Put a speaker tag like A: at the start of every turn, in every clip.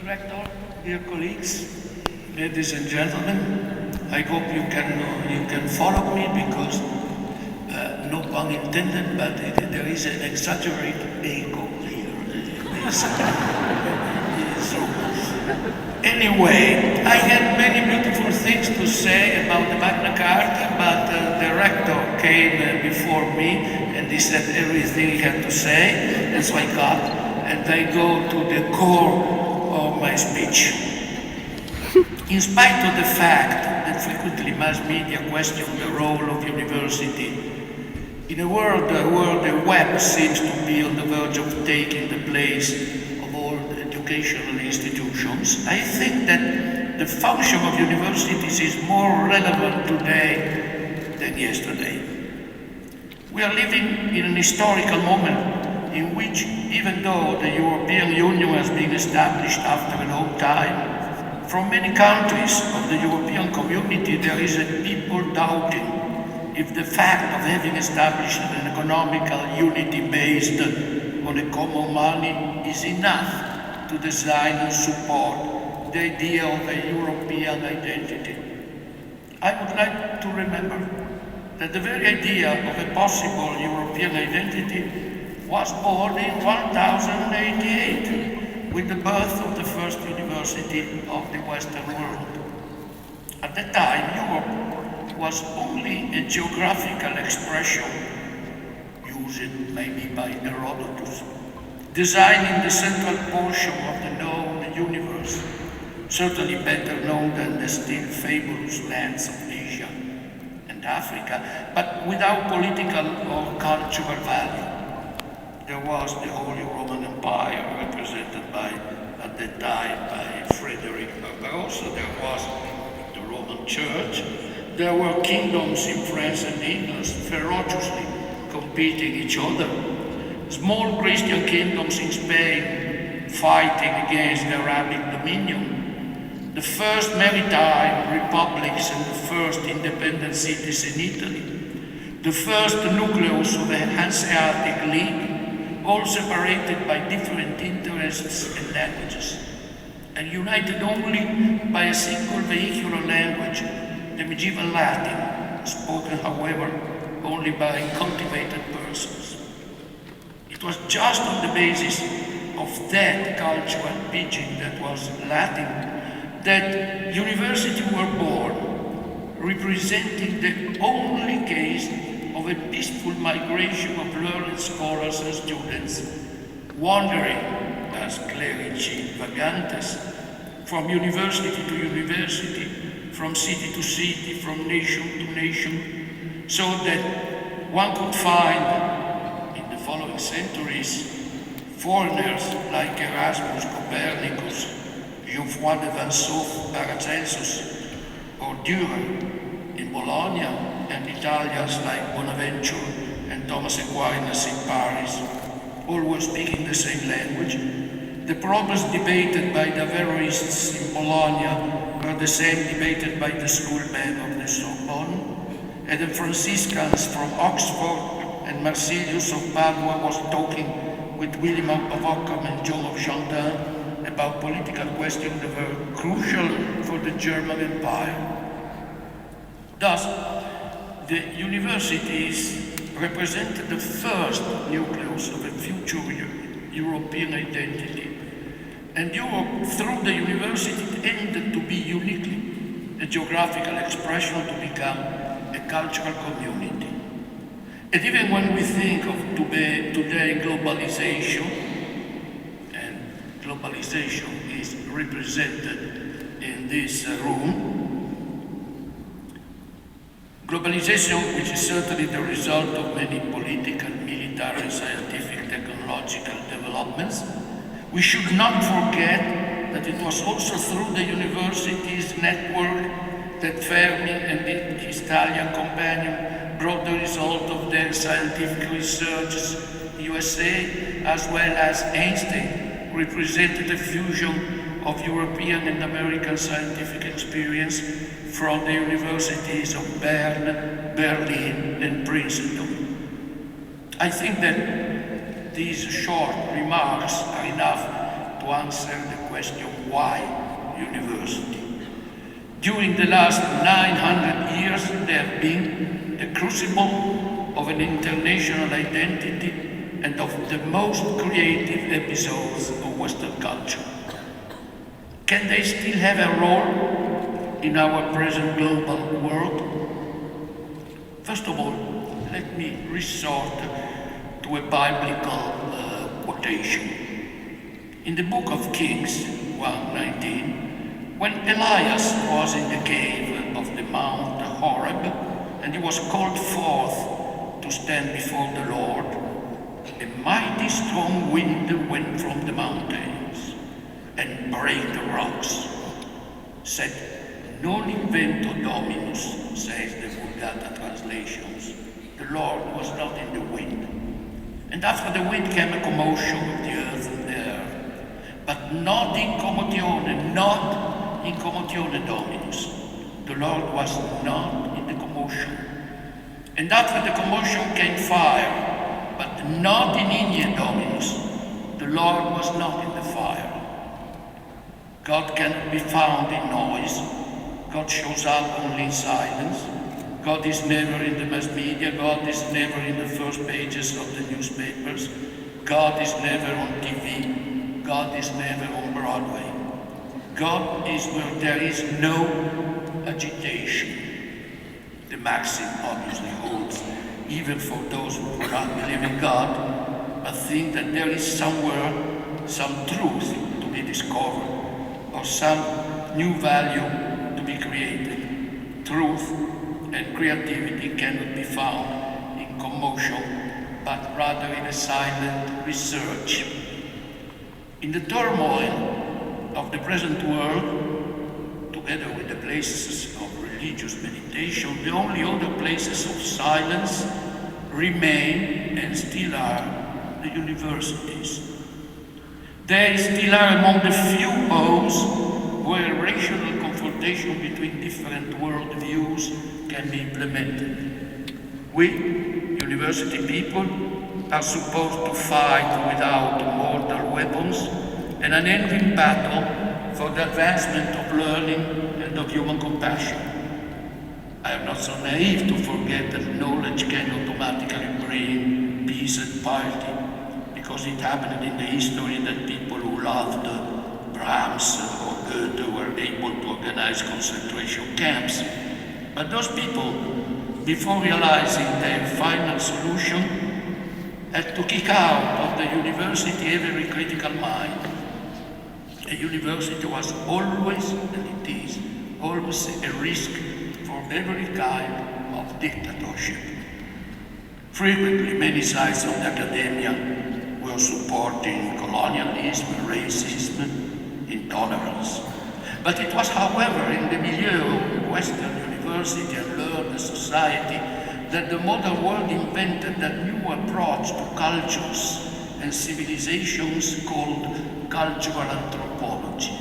A: Rector, dear colleagues, ladies and gentlemen, I hope you can follow me because no pun intended, but there is an exaggerated echo here. So, anyway, I had many beautiful things to say about the Magna Carta, but the rector came before me and he said everything he had to say, and so I got, and I go to the core of my speech. In spite of the fact that frequently mass media question the role of university, in a world where the web seems to be on the verge of taking the place of all the educational institutions, I think that the function of universities is more relevant today than yesterday. We are living in an historical moment in which, even though the European Union has been established after a long time, from many countries of the European community there is a people doubting if the fact of having established an economical unity based on a common money is enough to design and support the idea of a European identity. I would like to remember that the very idea of a possible European identity was born in 1088 with the birth of the first university of the Western world. At that time, Europe was only a geographical expression, used maybe by Herodotus, designing the central portion of the known universe, certainly better known than the still fabulous lands of Asia and Africa, but without political or cultural value. There was the Holy Roman Empire, represented by, at that time, by Frederick Barbarossa. There was the Roman Church. There were kingdoms in France and England ferociously competing each other. Small Christian kingdoms in Spain fighting against the Arabic dominion. The first maritime republics and the first independent cities in Italy. The first nucleus of the Hanseatic League, all separated by different interests and languages, and united only by a single vehicular language, the medieval Latin, spoken, however, only by cultivated persons. It was just on the basis of that cultural pidgin that was Latin that universities were born, representing the only case of a peaceful migration of learned scholars and students, wandering as clerici vagantes, from university to university, from city to city, from nation to nation, so that one could find, in the following centuries, foreigners like Erasmus, Copernicus, Geoffroy de Vincennes, Paracelsus, or Dürer in Bologna, and Italians like Bonaventure and Thomas Aquinas in Paris, all were speaking the same language. The problems debated by the Averroists in Bologna were the same debated by the schoolmen of the Sorbonne, and the Franciscans from Oxford and Marsilius of Padua was talking with William of Ockham and John of Chantal about political questions that were crucial for the German Empire. Thus, the universities represented the first nucleus of a future European identity. And Europe, through the university, ended to be uniquely a geographical expression to become a cultural community. And even when we think of today globalization, and globalization is represented in this room, globalization, which is certainly the result of many political, military, scientific, technological developments, we should not forget that it was also through the university's network that Fermi and his Italian companion brought the result of their scientific research in the USA, as well as Einstein represented a fusion of European and American scientific experience from the universities of Bern, Berlin, and Princeton. I think that these short remarks are enough to answer the question, why university? During the last 900 years, they have been the crucible of an international identity and of the most creative episodes of Western culture. Can they still have a role in our present global world? First of all, let me resort to a biblical quotation. In the book of Kings 1:19, when Elias was in the cave of the Mount Horeb, and he was called forth to stand before the Lord, a mighty strong wind went from the mountains and brake the rocks. Said, non invento Dominus, says the Vulgata translations. The Lord was not in the wind. And after the wind came a commotion of the earth and the air, but not in commotione Dominus. The Lord was not in the commotion. And after the commotion came fire, but not in Igne Dominus. The Lord was not in the fire. God cannot be found in noise. God shows up only in silence. God is never in the mass media. God is never in the first pages of the newspapers. God is never on TV. God is never on Broadway. God is where there is no agitation. The maxim obviously holds even for those who do not believe in God, but think that there is somewhere some truth to be discovered, or some new value to be created. Truth and creativity cannot be found in commotion, but rather in a silent research. In the turmoil of the present world, together with the places of religious meditation, the only other places of silence remain and still are the universities. They still are among the few homes where rational confrontation between different worldviews can be implemented. We, university people, are supposed to fight without mortal weapons an unending battle for the advancement of learning and of human compassion. I am not so naive to forget that knowledge can automatically bring peace and piety, because it happened in the history that people who loved Brahms or Goethe were able to organize concentration camps. But those people, before realizing their final solution, had to kick out of the university every critical mind. A university was always, and it is, always a risk for every kind of dictatorship. Frequently, many sides of the academia were supporting colonialism, racism, intolerance. But it was, however, in the milieu of Western university and learned society that the modern world invented that new approach to cultures and civilizations called cultural anthropology.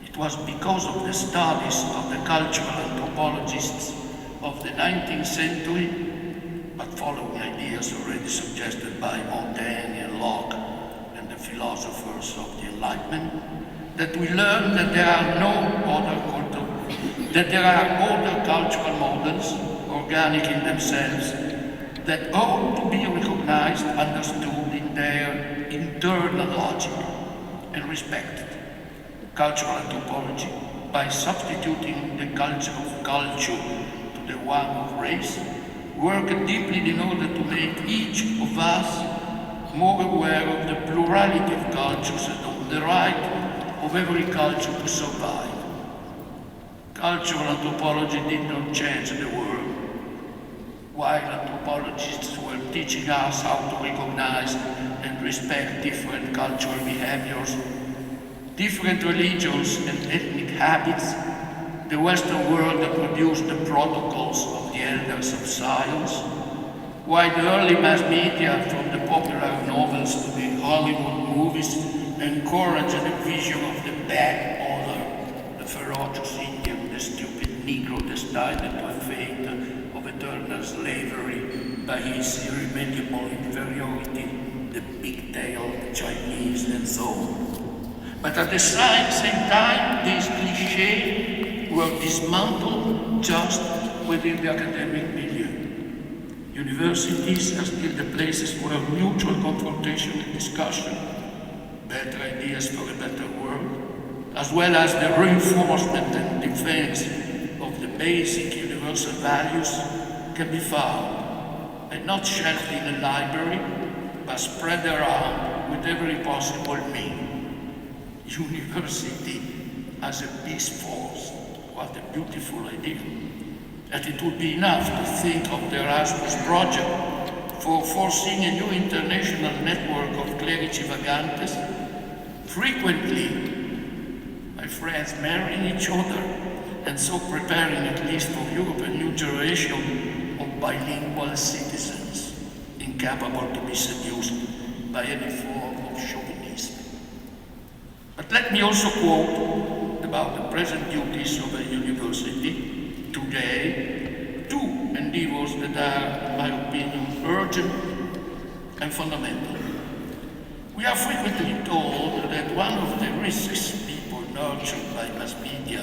A: It was because of the studies of the cultural anthropologists of the 19th century, but following ideas already suggested by Montaigne and Locke and the philosophers of the Enlightenment, that we learned that there are other cultural models, organic in themselves, that ought to be recognized, understood in their internal logic and respected. Cultural anthropology, by substituting the culture of culture to the one of race, worked deeply in order to make each of us more aware of the plurality of cultures and of the right of every culture to survive. Cultural anthropology did not change the world. While anthropologists were teaching us how to recognize and respect different cultural behaviors, different religions and ethnic habits, the Western world produced the protocols of the elders of science, while the early mass media, from the popular novels to the Hollywood movies, encouraged the vision of the bad other, the ferocious Indian, the stupid Negro destined to a fate of eternal slavery by his irremediable inferiority, the pigtailed Chinese, and so on. But at the same time, these clichés were dismantled just within the academic milieu. Universities are still the places where mutual confrontation and discussion, better ideas for a better world, as well as the reinforcement and defense of the basic universal values can be found, and not shelved in a library, but spread around with every possible means. University as a peace force, what a beautiful idea. And it would be enough to think of the Erasmus project for foreseeing a new international network of clerici vagantes, frequently, my friends, marrying each other, and so preparing, at least for Europe, a new generation of bilingual citizens, incapable to be seduced by any form of chauvinism. But let me also quote about the present duties of a university today, two endeavors that are, in my opinion, urgent and fundamental. We are frequently told that one of the risks people nurtured by mass media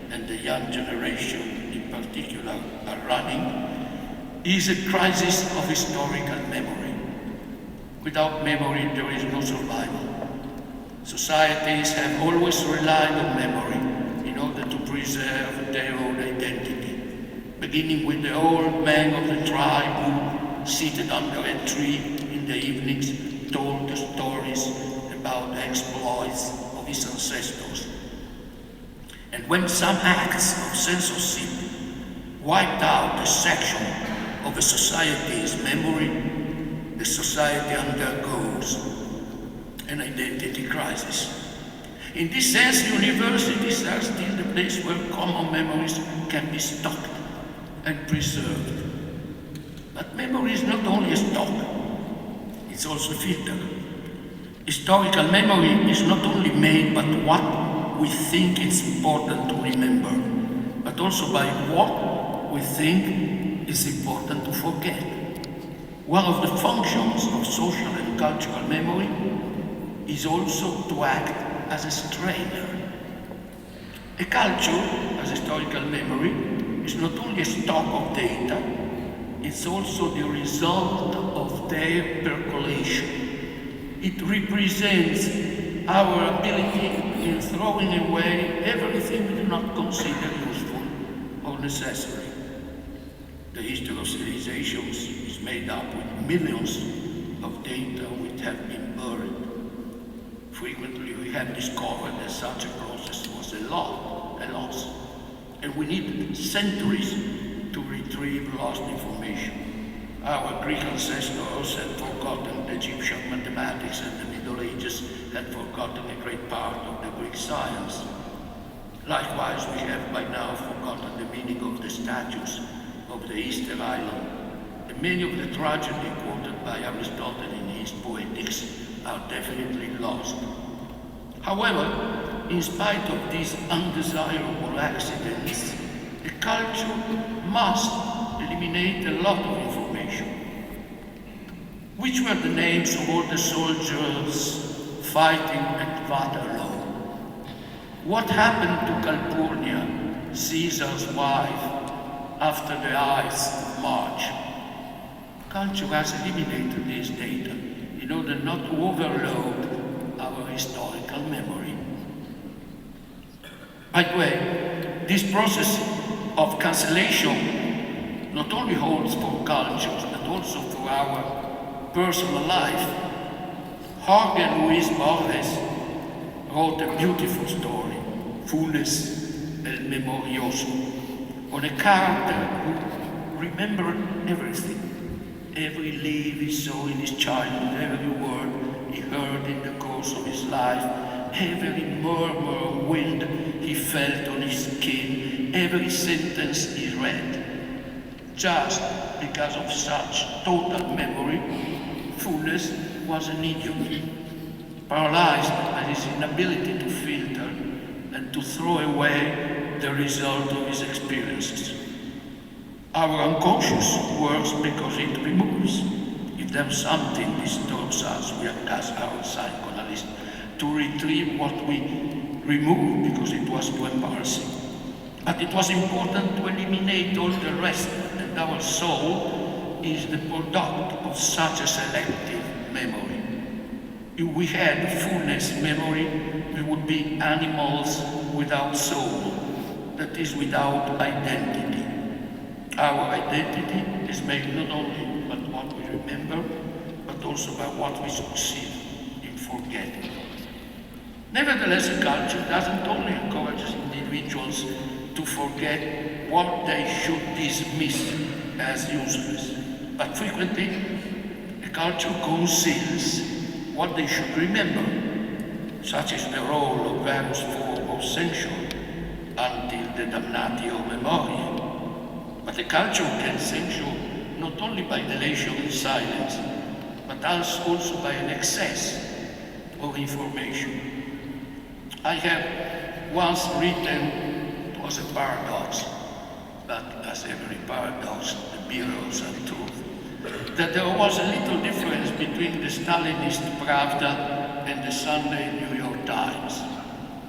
A: and the young generation in particular are running is a crisis of historical memory. Without memory, there is no survival. Societies have always relied on memory in order to preserve their own identity, beginning with the old man of the tribe who, seated under a tree in the evenings, told the stories about the exploits of his ancestors. And when some acts of censorship wiped out a section of a society's memory, the society undergoes an identity crisis. In this sense, universities are still the place where common memories can be stocked and preserved. But memory is not only a stock, it's also a filter. Historical memory is not only made by what we think it's important to remember, but also by what we think is important to forget. One of the functions of social and cultural memory is also to act as a strainer. A culture, as historical memory, is not only a stock of data, it's also the result of their percolation. It represents our ability in throwing away everything we do not consider useful or necessary. The history of civilizations is made up with millions of data which have been buried. Frequently we have discovered that such a process was a loss, and we needed centuries to retrieve lost information. Our Greek ancestors had forgotten Egyptian mathematics, and the Middle Ages had forgotten a great part of the Greek science. Likewise, we have by now forgotten the meaning of the statues of the Easter Island, and many of the tragedies quoted by Aristotle in his Poetics are definitely lost. However, in spite of these undesirable accidents, a culture must eliminate a lot of information. Which were the names of all the soldiers fighting at Waterloo? What happened to Calpurnia, Caesar's wife, after the Ides of March? Culture has eliminated these data in order not to overload our historical memory. By the way, this process of cancellation not only holds for cultures, but also for our personal life. Jorge Luis Borges wrote a beautiful story, Funes el Memorioso, on a character who remembered everything. Every leaf he saw in his childhood, every word he heard in the course of his life, every murmur of wind he felt on his skin, every sentence he read. Just because of such total memory, Funes was an idiot, paralyzed by his inability to filter and to throw away the result of his experiences. Our unconscious works because it removes. If there's something disturbs us, we ask our psychoanalyst, to retrieve what we removed because it was too embarrassing. But it was important to eliminate all the rest, and our soul is the product of such a selective memory. If we had fullness memory, we would be animals without soul, that is, without identity. Our identity is made not only by what we remember, but also by what we succeed in forgetting. Nevertheless, a culture doesn't only encourage individuals to forget what they should dismiss as useless, but frequently a culture conceals what they should remember. Such is the role of various forms of censure until the damnatio memoriae. But a culture can censure not only by delation and silence, but also by an excess of information. I have once written, it was a paradox, but as every paradox, the mirrors are truth, that there was a little difference between the Stalinist Pravda and the Sunday New York Times.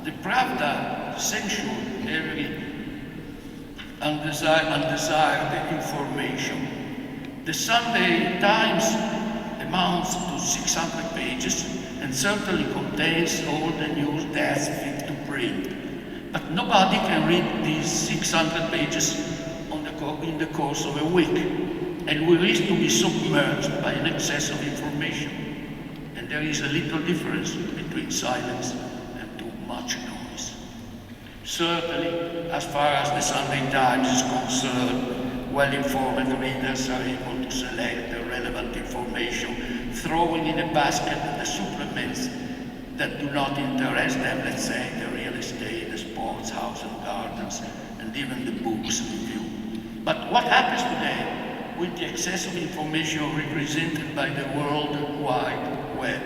A: The Pravda censured every undesired information. The Sunday Times amounts to 600 pages and certainly contains all the news that's fit to print. But nobody can read these 600 pages in the course of a week, and we risk to be submerged by an excess of information. And there is a little difference between silence and too much noise. Certainly, as far as the Sunday Times is concerned, well-informed readers are able to select the relevant information, throwing in a basket the supplements that do not interest them, let's say the real estate, the sports, house and gardens, and even the books review. But what happens today with the excess of information represented by the World Wide Web?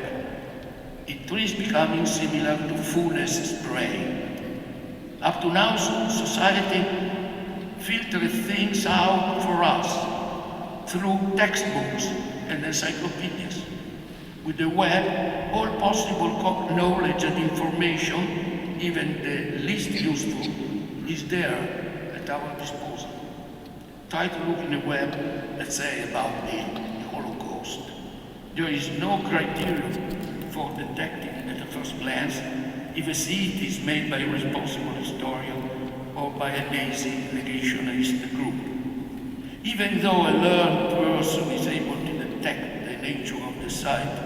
A: It is becoming similar to fullness spray. Up to now, society filtered things out for us through textbooks and encyclopedias. With the web, all possible knowledge and information, even the least useful, is there at our disposal. Try to look in the web, let's say, about the Holocaust. There is no criterion for detecting at the first glance if a seed is made by a responsible historian or by a Nazi negationist group. Even though a learned person is able to detect the nature of the site,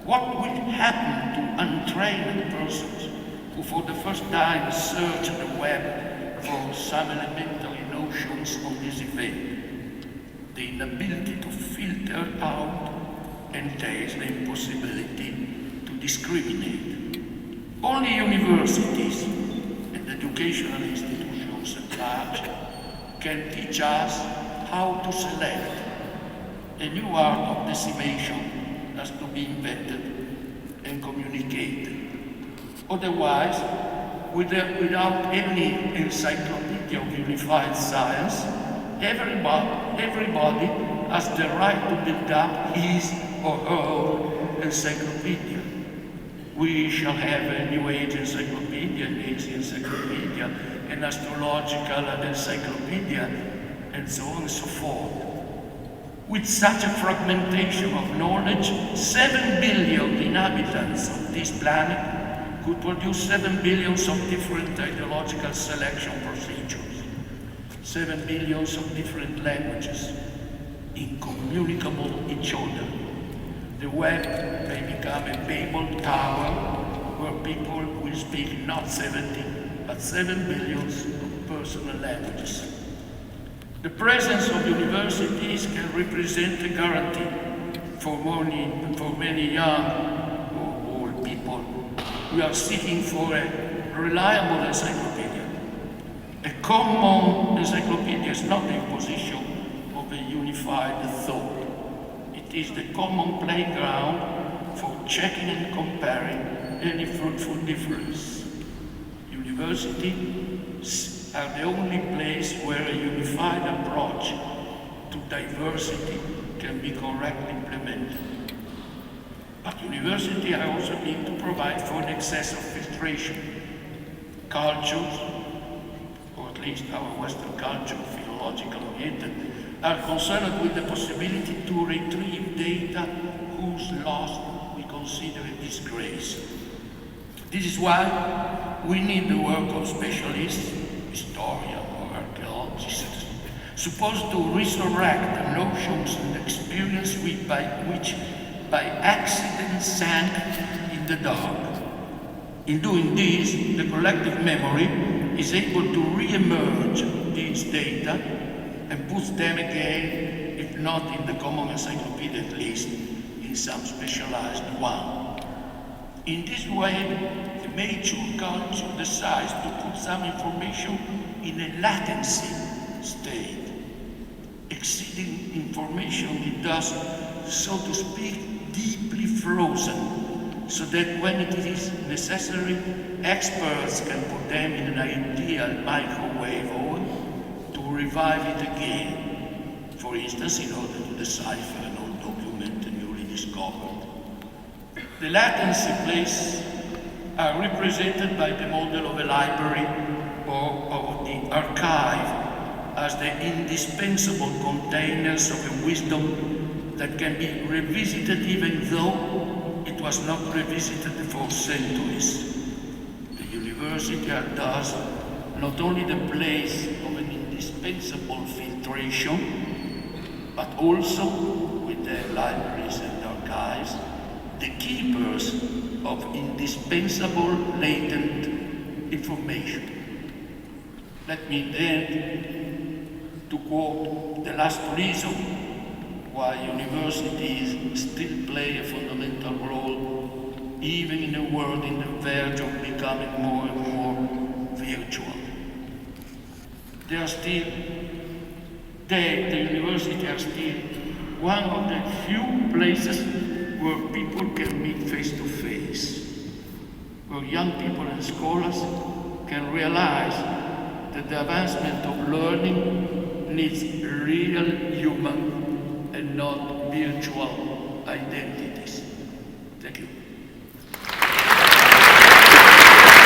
A: what will happen to untrained persons who for the first time search the web for some elementary notions on this event? The inability to filter out entails the impossibility to discriminate. Only universities and educational institutions at large can teach us how to select. A new art of decimation has to be invented and communicated. Otherwise, without any encyclopedia of unified science, everybody has the right to build up his or her own encyclopedia. We shall have a New Age encyclopedia, an Age encyclopedia, an astrological encyclopedia, and so on and so forth. With such a fragmentation of knowledge, 7 billion inhabitants of this planet could produce 7 billions of different ideological selection procedures, 7 billions of different languages, incommunicable each other. The web may become a Babel tower where people will speak not 70, but 7 billions of personal languages. The presence of universities can represent a guarantee for many young or old people who are seeking for a reliable encyclopedia. A common encyclopedia is not the imposition of a unified thought. It is the common playground for checking and comparing any fruitful difference. Universities are the only place where a unified approach to diversity can be correctly implemented. But university are also need to provide for an excess of filtration. Cultures, or at least our Western culture, philological oriented, are concerned with the possibility to retrieve data whose loss we consider a disgrace. This is why we need the work of specialists, historians or archaeologists, supposed to resurrect the notions and experience which by accident sank in the dark. In doing this, the collective memory is able to re-emerge these data and puts them again, if not in the common encyclopedia, at least in some specialized one. In this way, the mature culture decides to put some information in a latency state. Exceeding information is thus, so to speak, deeply frozen, so that when it is necessary, experts can put them in an ideal microwave oven to revive it again, for instance, in order to decipher an old document newly discovered. The latency places are represented by the model of a library or of the archive as the indispensable containers of a wisdom that can be revisited even though it was not revisited for centuries. The university are thus not only the place of an indispensable filtration, but also, with their libraries and archives, the keepers of indispensable latent information. Let me then to quote the last reason why universities still play a fundamental role, even in a world in the verge of becoming more and more virtual. The university are still one of the few places where people can meet face to face, where young people and scholars can realize that the advancement of learning needs real human and not virtual identities. Thank you.